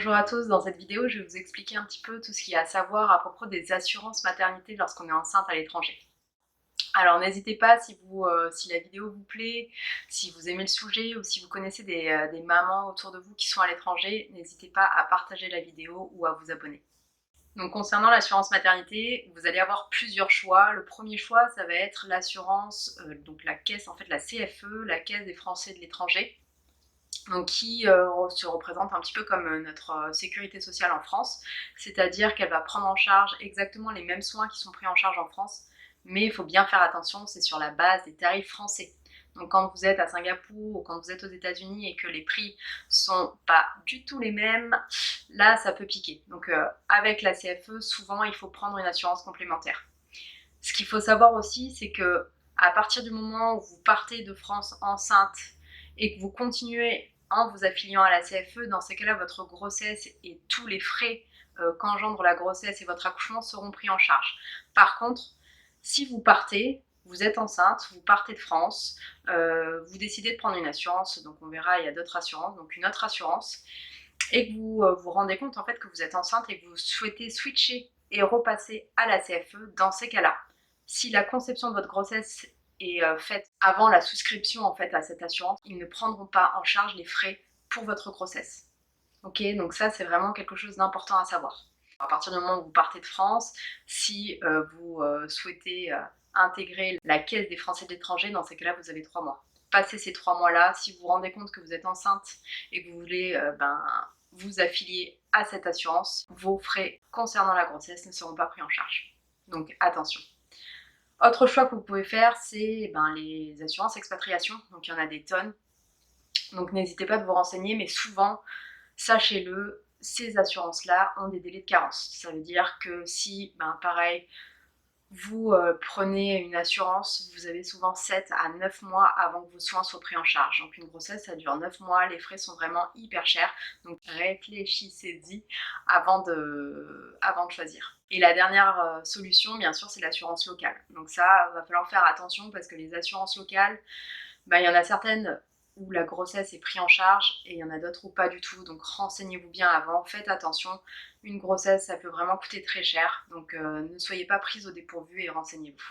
Bonjour à tous, dans cette vidéo je vais vous expliquer un petit peu tout ce qu'il y a à savoir à propos des assurances maternité lorsqu'on est enceinte à l'étranger. Alors n'hésitez pas si la vidéo vous plaît, si vous aimez le sujet ou si vous connaissez des mamans autour de vous qui sont à l'étranger, n'hésitez pas à partager la vidéo ou à vous abonner. Donc concernant l'assurance maternité, vous allez avoir plusieurs choix. Le premier choix, ça va être l'assurance, donc la caisse, en fait la CFE, la Caisse des Français de l'étranger. Donc qui se représente un petit peu comme notre sécurité sociale en France, c'est-à-dire qu'elle va prendre en charge exactement les mêmes soins qui sont pris en charge en France, mais il faut bien faire attention, c'est sur la base des tarifs français. Donc quand vous êtes à Singapour ou quand vous êtes aux États-Unis et que les prix sont pas du tout les mêmes, là ça peut piquer. Donc avec la CFE, souvent il faut prendre une assurance complémentaire. Ce qu'il faut savoir aussi, c'est que à partir du moment où vous partez de France enceinte et que vous continuez en vous affiliant à la CFE, dans ces cas-là, votre grossesse et tous les frais qu'engendre la grossesse et votre accouchement seront pris en charge. Par contre, si vous partez, vous êtes enceinte, vous partez de France, vous décidez de prendre une assurance, donc on verra, il y a d'autres assurances, donc une autre assurance, et que vous vous rendez compte en fait que vous êtes enceinte et que vous souhaitez switcher et repasser à la CFE, dans ces cas-là, si la conception de votre grossesse est faite avant la souscription en fait à cette assurance, ils ne prendront pas en charge les frais pour votre grossesse. Ok, donc ça c'est vraiment quelque chose d'important à savoir. À partir du moment où vous partez de France, si vous souhaitez intégrer la Caisse des Français de l'étranger, dans ces cas-là vous avez 3 mois. Passez ces 3 mois-là, si vous vous rendez compte que vous êtes enceinte et que vous voulez vous affilier à cette assurance, vos frais concernant la grossesse ne seront pas pris en charge. Donc attention. Autre choix que vous pouvez faire, c'est les assurances expatriation. Donc il y en a des tonnes. Donc n'hésitez pas à vous renseigner, mais souvent, sachez-le, ces assurances-là ont des délais de carence. Ça veut dire que si, pareil, vous prenez une assurance, vous avez souvent 7 à 9 mois avant que vos soins soient pris en charge. Donc une grossesse, ça dure 9 mois, les frais sont vraiment hyper chers. Donc réfléchissez-y avant de choisir. Et la dernière solution, bien sûr, c'est l'assurance locale. Donc ça, va falloir faire attention parce que les assurances locales, il y en a certaines où la grossesse est prise en charge et il y en a d'autres où pas du tout. Donc renseignez-vous bien avant, faites attention. Une grossesse, ça peut vraiment coûter très cher. Donc ne soyez pas prise au dépourvu et renseignez-vous.